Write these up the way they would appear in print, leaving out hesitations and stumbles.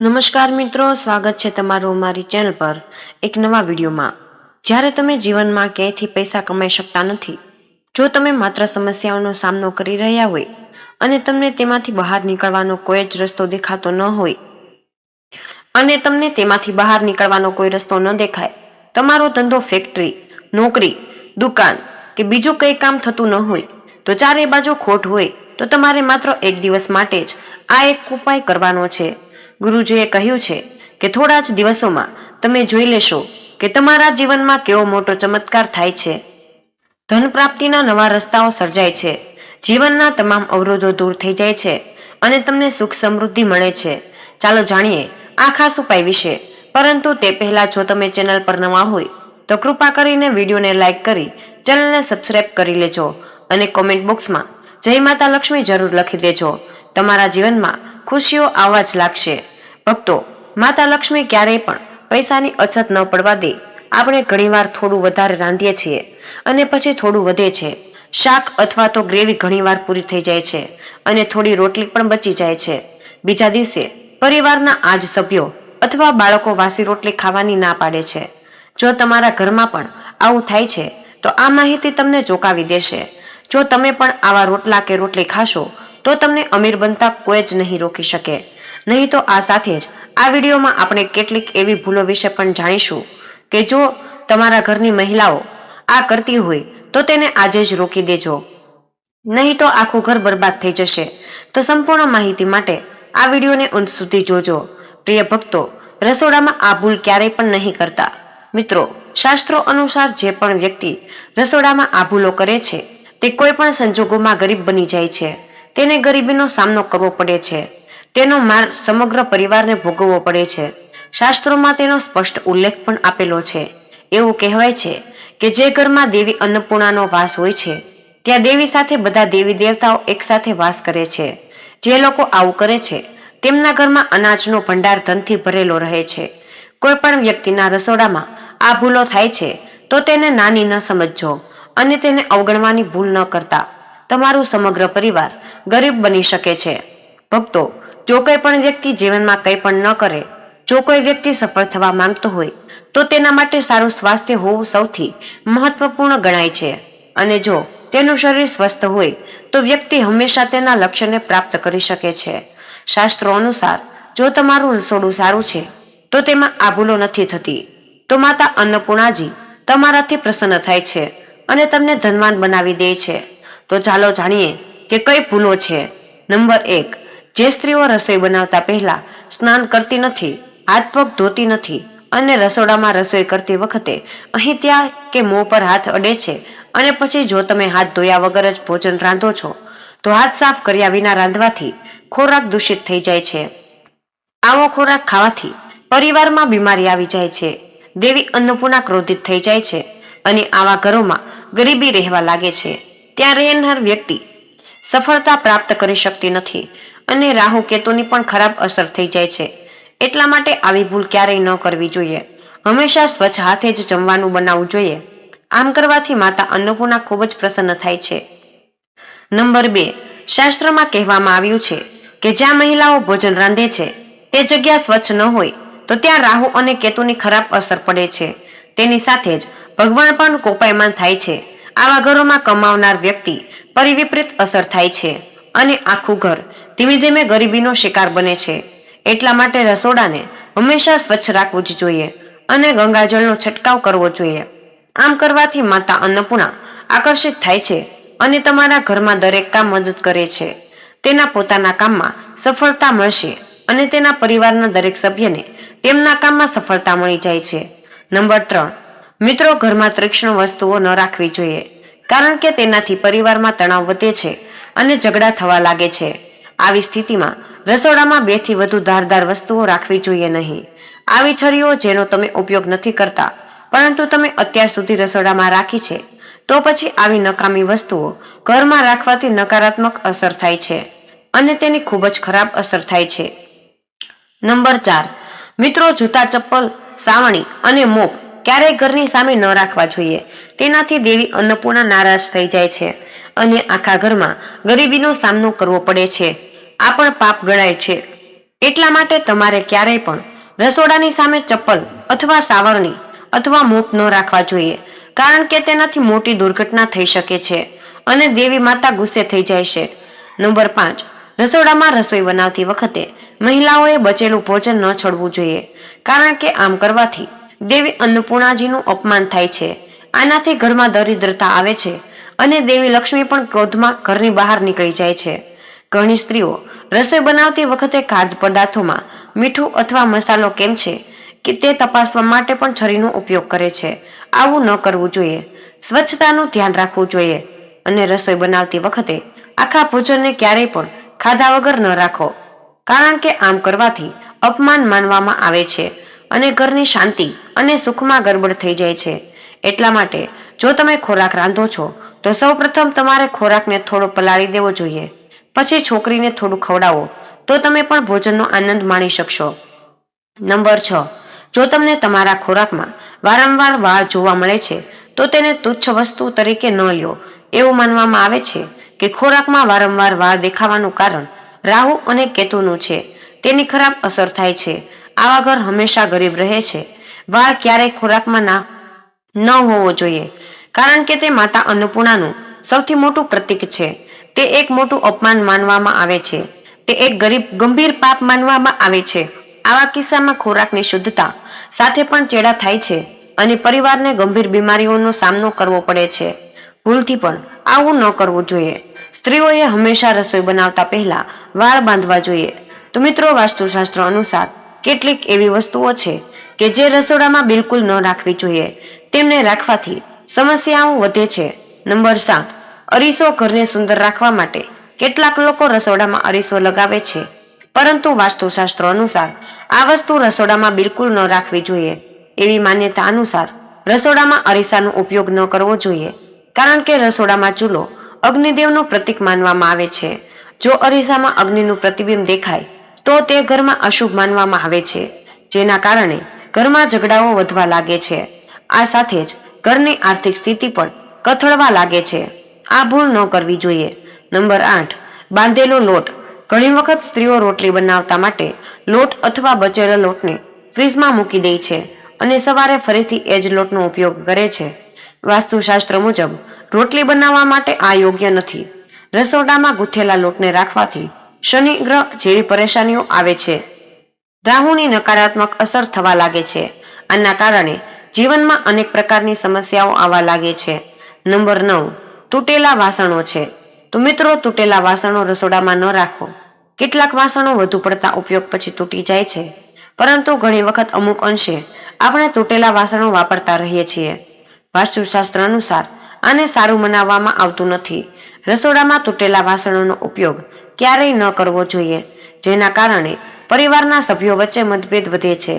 નમસ્કાર મિત્રો, સ્વાગત છે તમારું અમારી ચેનલ પર એક નવા વિડીયોમાં। જ્યારે તમે જીવનમાં ક્યાંયથી પૈસા કમાઈ શકતા નથી, જો તમે માત્ર સમસ્યાઓનો સામનો કરી રહ્યા હોય અને તમને તેમાંથી બહાર નીકળવાનો કોઈ જ રસ્તો દેખાતો ન હોય ન દેખાય, તમારો ધંધો, ફેક્ટરી, નોકરી, દુકાન કે બીજું કંઈ કામ થતું ન હોય, તો ચારે બાજુ ખોટ હોય, તો તમારે માત્ર એક દિવસ માટે જ આ એક ઉપાય કરવાનો છે। ગુરુજીએ કહ્યું છે કે થોડા જ દિવસોમાં તમે જોઈ લેશો કે તમારા જીવનમાં કેવો મોટો ચમત્કાર થાય છે। ધન પ્રાપ્તિના નવા રસ્તાઓ સર્જાય છે, જીવનના તમામ અવરોધો દૂર થઈ જાય છે અને તમને સુખ સમૃદ્ધિ મળે છે। ચાલો જાણીએ આ ખાસ ઉપાય વિશે, પરંતુ તે પહેલા જો તમે ચેનલ પર નવા હોય તો કૃપા કરીને વિડીયોને લાઈક કરી ચેનલને સબસ્ક્રાઇબ કરી લેજો અને કોમેન્ટ બોક્સમાં જય માતા લક્ષ્મી જરૂર લખી દેજો। તમારા જીવનમાં ખુશીઓ આવવા જ લાગશે। ભક્તો, માતા લક્ષ્મી ક્યારેય પણ પૈસાની અછત ન પડવા દે। આપણે ઘણીવાર થોડું વધારે રાંધીએ છીએ અને પછી થોડું વધે છે। શાક અથવા તો ગ્રેવી ઘણીવાર પૂરી થઈ જાય છે અને થોડી રોટલી પણ બચી જાય છે। બીજા દિવસે પરિવારના આ જ સભ્યો અથવા બાળકો વાસી રોટલી ખાવાની ના પાડે છે। જો તમારા ઘરમાં પણ આવું થાય છે તો આ માહિતી તમને ચોંકાવી દેશે। જો તમે પણ આવા રોટલા કે રોટલી ખાશો તો તમને અમીર બનતા કોઈ જ નહીં રોકી શકે। નહીં તો આ સાથે જ આ વિડીયોમાં આપણે કેટલીક એવી ભૂલો વિશે પણ જાણીશું કે જો તમારા ઘરની મહિલાઓ આ કરતી હોય તો તેને આજે જ રોકી દેજો, નહીં તો આખું ઘર બરબાદ થઈ જશે। તો સંપૂર્ણ માહિતી માટે આ વિડીયોને અંત સુધી જોજો। પ્રિય ભક્તો, રસોડામાં આ ભૂલ ક્યારેય પણ નહીં કરતા। મિત્રો, શાસ્ત્રો અનુસાર જે પણ વ્યક્તિ રસોડામાં આ ભૂલો કરે છે તે કોઈ પણ સંજોગોમાં ગરીબ બની જાય છે। તેને ગરીબીનો સામનો કરવો પડે છે, તેનો માર સમગ્ર પરિવારને ભોગવવો પડે છે। શાસ્ત્રોમાં તેનો સ્પષ્ટ ઉલ્લેખ પણ આપેલો છે। એવું કહેવાય છે કે જે ઘરમાં દેવી અન્નપૂર્ણાનો વાસ હોય છે ત્યાં દેવી સાથે બધા દેવી દેવતાઓ એકસાથે વાસ કરે છે। જે લોકો આવું કરે છે તેમના ઘરમાં અનાજનો ભંડાર ધનથી ભરેલો રહે છે। કોઈ પણ વ્યક્તિના રસોડામાં આ ભૂલો થાય છે તો તેને નાની ન સમજજો અને તેને અવગણવાની ભૂલ ન કરતા। તમારું સમગ્ર પરિવાર ગરીબ બની શકે છે। ભક્તો, જો કોઈ પણ વ્યક્તિ જીવનમાં કંઈ પણ ન કરે, જો કોઈ વ્યક્તિ સફળ થવા માંગતો હોય તો તેના માટે સારું સ્વાસ્થ્ય હોવું સૌથી મહત્વપૂર્ણ ગણાય છે। અને જો તેનું શરીર સ્વસ્થ હોય તો વ્યક્તિ હંમેશા તેના લક્ષ્યને પ્રાપ્ત કરી શકે છે। શાસ્ત્રો અનુસાર જો તમારું રસોડું સારું છે તો તેમાં આ ભૂલો નથી થતી, તો માતા અન્નપૂર્ણાજી તમારાથી પ્રસન્ન થાય છે અને તમને ધનવાન બનાવી દે છે। તો ચાલો જાણીએ કે કઈ ભૂલો છે। નંબર 1, જે સ્ત્રીઓ રસોઈ બનાવતા પહેલા સ્નાન કરતી નથી, હાથ પગ ધોતી નથી અને રસોડામાં રસોઈ કરતી વખતે અહીં ત્યાં કે મોં પર હાથ અડે છે, અને પછી જો તમે હાથ ધોયા વગર જ ભોજન રાંધો છો તો હાથ સાફ કર્યા વિના રાંધવાથી ખોરાક દૂષિત થઈ જાય છે। આવો ખોરાક ખાવાથી પરિવારમાં બીમારી આવી જાય છે, દેવી અન્નપૂર્ણા ક્રોધિત થઈ જાય છે અને આવા ઘરોમાં ગરીબી રહેવા લાગે છે। ત્યાં રહેનાર વ્યક્તિ સફળતા પ્રાપ્ત કરી શકતી નથી અને રાહુ કેતુની પણ ખરાબ અસર થઈ જાય છે। એટલા માટે આવી ભૂલ ક્યારેય ન કરવી જોઈએ। હંમેશા સ્વચ્છ હાથે જ જમવાનું બનાવવું જોઈએ। આમ કરવાથી માતા અન્નપૂર્ણા ખૂબ જ પ્રસન્ન થાય છે। નંબર 2, શાસ્ત્રમાં કહેવામાં આવ્યું છે કે જ્યાં મહિલાઓ ભોજન રાંધે છે તે જગ્યા સ્વચ્છ ન હોય તો ત્યાં રાહુ અને કેતુની ખરાબ અસર પડે છે। તેની સાથે જ ભગવાન પણ કોપાયમાન થાય છે। આવા ઘરોમાં કમાવનાર વ્યક્તિ પર વિપરીત અસર થાય છે અને આખું ઘર ધીમે ધીમે ગરીબીનો શિકાર બને છે। એટલા માટે રસોડાને હંમેશા સ્વચ્છ રાખવું જ જોઈએ અને ગંગાજળનો છંટકાવ કરવો જોઈએ। આમ કરવાથી માતા અન્નપૂર્ણા આકર્ષિત થાય છે અને તમારા ઘરમાં દરેક કામ મદદ કરે છે। તેના પોતાના કામમાં સફળતા મળશે અને તેના પરિવારના દરેક સભ્યને તેમના કામમાં સફળતા મળી જાય છે। નંબર 3, મિત્રો, ઘરમાં તીક્ષ્ણ વસ્તુઓ ન રાખવી જોઈએ, કારણ કે તેનાથી પરિવારમાં તણાવ વધે છે અને ઝઘડા થવા લાગે છે। આવી સ્થિતિમાં રસોડામાં 2 થી વધુ ધારદાર વસ્તુઓ રાખવી જોઈએ નહીં। આવી છરીઓ જેનો તમે ઉપયોગ નથી કરતા પરંતુ તમે અત્યાર સુધી રસોડામાં રાખી છે, તો પછી આવી નકામી વસ્તુઓ ઘરમાં રાખવાથી નકારાત્મક અસર થાય છે અને તેની ખૂબ જ ખરાબ અસર થાય છે। નંબર 4, મિત્રો, જૂતા, ચપ્પલ, સાવણી અને મોપ ક્યારેય ઘરની સામે ન રાખવા જોઈએ। તેનાથી દેવી અન્નપૂર્ણા નારાજ થઈ જાય છે અને આખા ઘરમાં ગરીબીનો સામનો કરવો પડે છે। આ પણ પાપ ગણાય છે। એટલા માટે તમારે ક્યારેય પણ રસોડાની સામે ચપ્પલ અથવા સાવરણી અથવા મોપ ન રાખવા જોઈએ, કારણ કે તેનાથી મોટી દુર્ઘટના થઈ શકે છે અને દેવી માતા ગુસ્સે થઈ જાય છે. નંબર 5, રસોડામાં રસોઈ બનાવતી વખતે મહિલાઓએ બચેલું ભોજન ન છોડવું જોઈએ, કારણ કે આમ કરવાથી દેવી અન્નપૂર્ણાજીનું અપમાન થાય છે. આનાથી ઘરમાં દરિદ્રતા આવે છે અને દેવી લક્ષ્મી પણ ક્રોધમાં ઘરની બહાર નીકળી જાય છે. ઘણી સ્ત્રીઓ રસોઈ બનાવતી વખતે ખાદ્ય પદાર્થોમાં મીઠું અથવા મસાલો કેમ છે કે તે તપાસવા માટે પણ છરીનો ઉપયોગ કરે છે. આવું ન કરવું જોઈએ. સ્વચ્છતાનું ધ્યાન રાખવું જોઈએ અને રસોઈ બનાવતી વખતે આખા ભોજનને ક્યારેય પણ ખાધા વગર ન રાખો, કારણ કે આમ કરવાથી અપમાન માનવામાં આવે છે અને ઘરની શાંતિ અને સુખમાં ગડબડ થઈ જાય છે. એટલા માટે જો તમે ખોરાક રાંધો છો તો સૌપ્રથમ તમારે ખોરાકને થોડો પલાળી દેવો જોઈએ, પછી છોકરીને થોડું ખવડાવો તો તમે પણ ભોજનનો આનંદ માણી શકશો. નંબર 6, જો તમને તમારા ખોરાકમાં વારંવાર વાળ જોવા મળે છે તો તેને તુચ્છ વસ્તુ તરીકે ન લ્યો. એવું માનવામાં આવે છે કે ખોરાકમાં વારંવાર વાળ દેખાવાનું કારણ રાહુ અને કેતુનું છે. તેની ખરાબ અસર થાય છે. આવા ઘર હંમેશા ગરીબ રહે છે. વાળ ક્યારેય ખોરાકમાં ન હોવો જોઈએ, કારણ કે તે માતા અન્નપૂર્ણાનું સૌથી મોટું પ્રતીક છે. તે એક મોટું અપમાન માનવામાં આવે છે. તે એક ગંભીર પાપ માનવામાં આવે છે. આવા કિસ્સામાં ખોરાકની શુદ્ધતા સાથે પણ ચેડા થાય છે અને પરિવારને ગંભીર બીમારીઓનો સામનો કરવો પડે છે. ભૂલથી પણ આવું ન કરવું જોઈએ. સ્ત્રીઓએ હંમેશા રસોઈ બનાવતા પહેલા વાળ બાંધવા જોઈએ. તો મિત્રો, વાસ્તુશાસ્ત્ર અનુસાર કેટલીક એવી વસ્તુઓ છે કે જે રસોડામાં બિલકુલ ન રાખવી જોઈએ. તેમને રાખવાથી સમસ્યાઓ વધે છે. નંબર 7, અરીસો. ઘરને સુંદર રાખવા માટે કેટલાક લોકો રસોડામાં અરીસો લગાવે છે, પરંતુ વાસ્તુશાસ્ત્ર અનુસાર આ વસ્તુ રસોડામાં બિલકુલ ન રાખવી જોઈએ. એવી માન્યતા અનુસાર રસોડામાં અરીસાનો ઉપયોગ ન કરવો જોઈએ, કારણ કે રસોડામાં ચૂલો અગ્નિદેવનું પ્રતીક માનવામાં આવે છે. જો અરીસામાં અગ્નિનું પ્રતિબિંબ દેખાય તો તે ઘરમાં અશુભ માનવામાં આવે છે, જેના કારણે ઘરમાં ઝઘડાઓ વધવા લાગે છે. આ સાથે જ ઘરની આર્થિક સ્થિતિ પણ કથળવા લાગે છે. આ ભૂલ ન કરવી જોઈએ. નંબર 8, બાંધેલો લોટ. ઘણી વખત સ્ત્રીઓ રોટલી બનાવતા માટે લોટ અથવા બચેલા લોટને ફ્રીજમાં મૂકી દે છે અને સવારે ફરીથી એ જ લોટનો ઉપયોગ કરે છે. વાસ્તુશાસ્ત્ર મુજબ રોટલી બનાવવા માટે આ યોગ્ય નથી. રસોડામાં ગૂંથેલા લોટને રાખવાથી શનિ ગ્રહ જેવી પરેશાનીઓ આવે છે. રાહુની નકારાત્મક અસર થવા લાગે છે. આના કારણે જીવનમાં અનેક પ્રકારની સમસ્યાઓ આવવા લાગે છે. નંબર 9, તૂટેલા વાસણો છે. તો મિત્રો, તૂટેલા વાસણો રસોડામાં ન રાખો. કેટલાક વાસણો વધુ પડતા ઉપયોગ પછી તૂટી જાય છે, પરંતુ ઘણી વખત અમુક અંશે આપણે તૂટેલા વાસણો વાપરતા રહીએ છીએ. વાસ્તુશાસ્ત્ર અનુસાર આને સારું મનાવવામાં આવતું નથી. રસોડામાં તૂટેલા વાસણોનો ઉપયોગ ક્યારેય ન કરવો જોઈએ, જેના કારણે પરિવારના સભ્યો વચ્ચે મતભેદ વધે છે.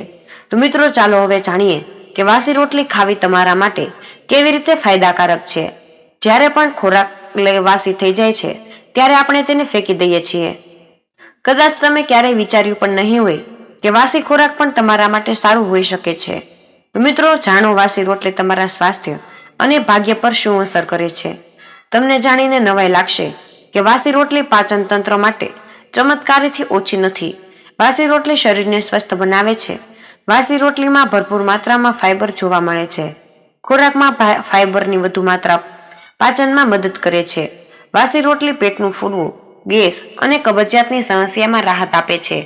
તો મિત્રો, ચાલો હવે જાણીએ કે વાસી રોટલી ખાવી તમારા માટે કેવી રીતે ફાયદાકારક છે. જ્યારે પણ ખોરાક વાસી થઈ જાય છે ત્યારે આપણે તેને ફેંકી દઈએ છીએ. કદાચ તમે ક્યારેય વિચાર્યું પણ નહીં હોય કે વાસી ખોરાક પણ તમારા માટે સારું હોઈ શકે છે. મિત્રો, જાણો વાસી રોટલી તમારા સ્વાસ્થ્ય અને ભાગ્ય પર શું અસર કરે છે. તમને જાણીને નવાઈ લાગશે કે વાસી રોટલી પાચન તંત્ર માટે ચમત્કારીથી ઓછી નથી. વાસી રોટલી શરીરને સ્વસ્થ બનાવે છે. વાસી રોટલીમાં ભરપૂર માત્રામાં ફાઇબર જોવા મળે છે. ખોરાકમાં ફાઇબરની વધુ માત્રા પાચનમાં મદદ કરે છે. વાસી રોટલી પેટનું ફૂલવું, ગેસ અને કબજિયાતની સમસ્યામાં રાહત આપે છે.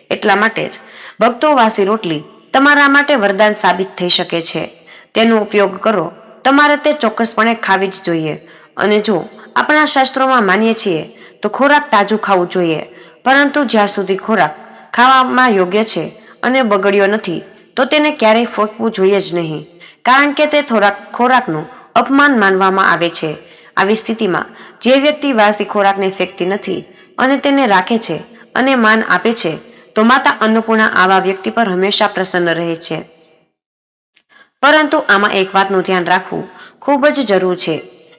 એટલા માટે જ ભક્તો, વાસી રોટલી તમારા માટે વરદાન સાબિત થઈ શકે છે. તેનો ઉપયોગ કરો. તમારે તે ચોક્કસપણે ખાવી જ જોઈએ. અને જો આપણા શાસ્ત્રોમાં માનીએ છીએ તો ખોરાક તાજું ખાવું જોઈએ, પરંતુ જ્યાં સુધી ખોરાક ખાવામાં યોગ્ય છે અને બગડ્યો નથી તો તેને ક્યારેય ફેંકવું જોઈએ જ નહીં, કારણ કે તે ખોરાકનું અપમાન માનવામાં આવે છે. આવી સ્થિતિમાં જે વ્યક્તિ વાસી ખોરાકને ફેંકતી નથી અને તેને રાખે છે અને માન આપે છે, તો માતા અન્નપૂર્ણા આવા વ્યક્તિ પર હંમેશા પ્રસન્ન રહે છે. પરંતુ આમાં એક વાતનું ધ્યાન રાખવું ખૂબ જ જરૂર છે.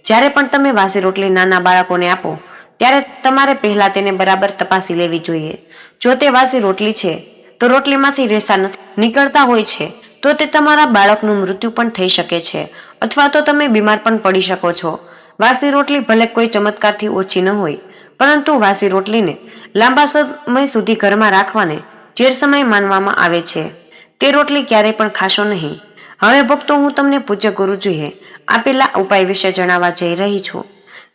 જ્યારે પણ તમે વાસી રોટલી નાના બાળકોને આપો ત્યારે તમારે પહેલા તેને બરાબર તપાસી લેવી જોઈએ. જો તે વાસી રોટલી છે તો રોટલીમાંથી રેસા નીકળતા હોય છે તો તે તમારા બાળકનું મૃત્યુ પણ થઈ શકે છે, અથવા તો તમે બીમાર પણ પડી શકો છો. વાસી રોટલી ભલે કોઈ ચમત્કારથી ઓછી ન હોય, પરંતુ વાસી રોટલીને લાંબા સમય સુધી ઘરમાં રાખવાને ચેર સમય માનવામાં આવે છે. તે રોટલી ક્યારેય પણ ખાશો નહીં. હવે ભક્તો, હું તમને પૂજ્ય ગુરુજીએ આપેલા ઉપાય વિશે જણાવવા જઈ રહી છું.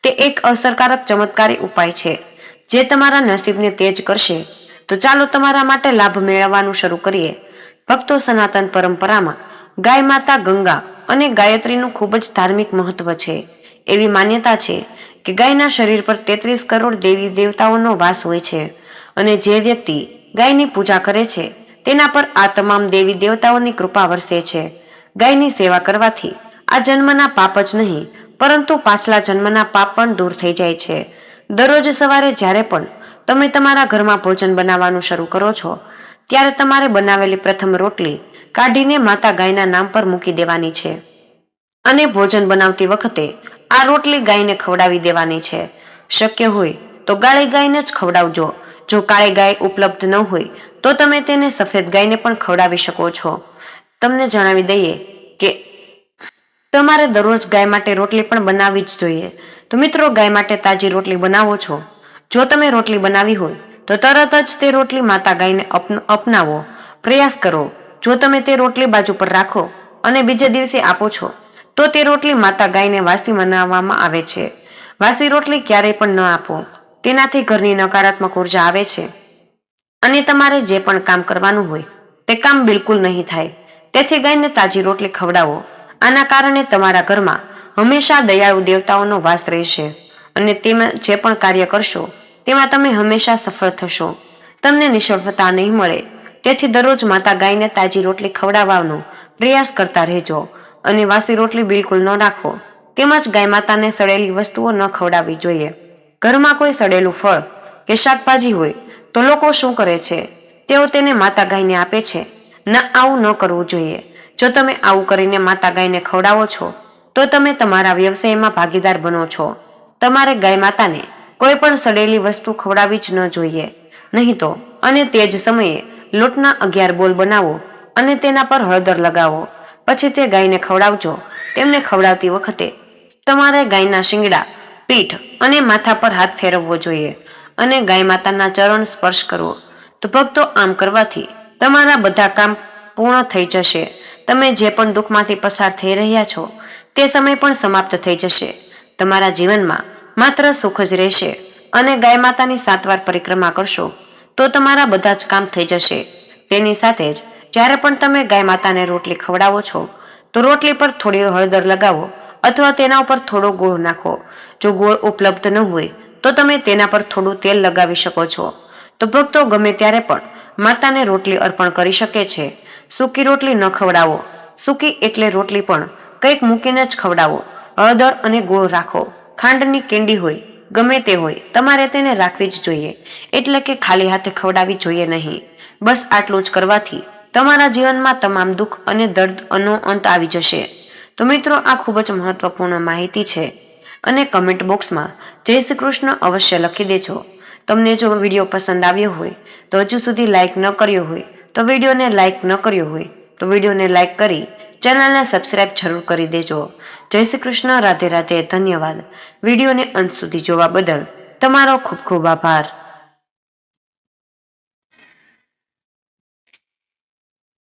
તે એક અસરકારક ચમત્કારી ઉપાય છે જે તમારા નસીબને તેજ કરશે. તો ચાલો તમારા માટે લાભ મેળવવાનું શરૂ કરીએ. ભક્તો, સનાતન પરંપરામાં ગાય માતા ગંગા અને ગાયત્રીનું ખૂબ જ ધાર્મિક મહત્વ છે. એવી માન્યતા છે કે ગાયના શરીર પર 33 કરોડ દેવી દેવતાઓનો વાસ હોય છે અને જે વ્યક્તિ ગાયની પૂજા કરે છે તેના પર આ તમામ દેવી દેવતાઓની કૃપા વરસે છે. ગાયની સેવા કરવાથી આ જન્મના પાપ જ નહીં પરંતુ પાછલા જન્મના પાપ પણ દૂર થઈ જાય છે. દરરોજ સવારે જ્યારે પણ તમે તમારા ઘરમાં ભોજન બનાવવાનું શરૂ કરો છો ત્યારે તમારે બનાવેલી પ્રથમ રોટલી કાઢીને માતા ગાયના નામ પર મૂકી દેવાની છે અને ભોજન બનાવતી વખતે આ રોટલી ગાયને ખવડાવી દેવાની છે. શક્ય હોય તો કાળી ગાયને જ ખવડાવજો. જો કાળી ગાય ઉપલબ્ધ ન હોય તો તમે તેને સફેદ ગાયને પણ ખવડાવી શકો છો. તમને જણાવી દઈએ કે તમારે દરરોજ ગાય માટે રોટલી પણ બનાવવી જ જોઈએ. તો મિત્રો, ગાય માટે તાજી રોટલી બનાવો છો. જો તમે રોટલી બનાવી હોય તો તરત જ તે રોટલી માતા ગાયને અપનાવો. પ્રયાસ કરો. જો તમે તે રોટલી બાજુ પર રાખો અને બીજે દિવસે આપો છો તો તે રોટલી માતા ગાયને વાસી મનાવવામાં આવે છે. વાસી રોટલી ક્યારેય પણ ન આપો. તેનાથી ઘરની નકારાત્મક ઉર્જા આવે છે અને તમારે જે પણ કામ કરવાનું હોય તે કામ બિલકુલ નહીં થાય. તેથી ગાયને તાજી રોટલી ખવડાવો. આના કારણે તમારા ઘરમાં હંમેશા દયાળુ દેવતાઓનો વાસ રહેશે અને તેમાં જે પણ કાર્ય કરશો તેમાં તમે હંમેશા સફળ થશો. તમને નિષ્ફળતા નહીં મળે. તેથી દરરોજ માતા ગાયને તાજી રોટલી ખવડાવવાનો પ્રયાસ કરતા રહેજો અને વાસી રોટલી બિલકુલ ન રાખો. તેમજ ગાય માતાને સડેલી વસ્તુઓ ન ખવડાવવી જોઈએ. ઘરમાં કોઈ સડેલું ફળ કે શાકભાજી હોય તો લોકો શું કરે છે? તેઓ તેને માતા ગાયને આપે છે. ના, આવું ન કરવું જોઈએ. જો તમે આવું કરીને માતા ગાયને ખવડાવો છો તો તમે તમારા વ્યવસાયમાં ભાગીદાર બનો છો. તમારે ગાય માતાને કોઈ પણ સડેલી વસ્તુ ખવડાવવી જ ન જોઈએ. નહીં તો અને તે જ સમયે લોટના 11 બોલ બનાવો અને તેના પર હળદર લગાવો. પછી તે ગાયને ખવડાવજો. તેમને ખવડાવતી વખતે તમારે ગાયના શિંગડા, પીઠ અને માથા પર હાથ ફેરવવો જોઈએ અને ગાય માતાના ચરણ સ્પર્શ કરવો. તો ભક્તો, આમ કરવાથી તમારા બધા કામ પૂર્ણ થઈ જશે. તમે જે પણ દુઃખમાંથી પસાર થઈ રહ્યા છો તે સમય પણ સમાપ્ત થઈ જશે. તમારા જીવનમાં માત્ર સુખ જ રહેશે અને ગાય માતાની 7 વાર પરિક્રમા કરશો તો તમારા બધા જ કામ થઈ જશે. તેની સાથે જ જ્યારે પણ તમે ગાય માતાને રોટલી ખવડાવો છો તો રોટલી પર થોડી હળદર લગાવો અથવા તેના ઉપર થોડો ગોળ નાખો. જો ગોળ ઉપલબ્ધ ન હોય તો તમે તેના પર થોડું તેલ લગાવી શકો છો. તો ભક્તો, ગમે ત્યારે પણ માતાને રોટલી અર્પણ કરી શકે છે. સૂકી રોટલી ન ખવડાવો. સૂકી એટલે રોટલી પણ કંઈક મૂકીને જ ખવડાવો. હળદર અને ગોળ રાખો. ખાંડની કેન્ડી હોય, ગમે તે હોય, તમારે તેને રાખવી જ જોઈએ. એટલે કે ખાલી હાથે ખવડાવી જોઈએ નહીં. બસ આટલું જ કરવાથી તમારા જીવનમાં તમામ દુઃખ અને દર્દનો અંત આવી જશે. તો મિત્રો, આ ખૂબ જ મહત્વપૂર્ણ માહિતી છે અને કમેન્ટ બોક્સમાં જય શ્રી કૃષ્ણ અવશ્ય લખી દેજો. તમને જો વિડીયો પસંદ આવ્યો હોય તો હજુ સુધી લાઈક ન કર્યો હોય તો વિડીયોને લાઈક ન કર્યો હોય તો વિડીયોને લાઈક કરી ચેનલને સબસ્ક્રાઇબ જરૂર કરી દેજો. જય શ્રી કૃષ્ણ. રાધે રાધે. ધન્યવાદ. વિડીયોને અંત સુધી જોવા બદલ તમારો ખૂબ ખૂબ આભાર.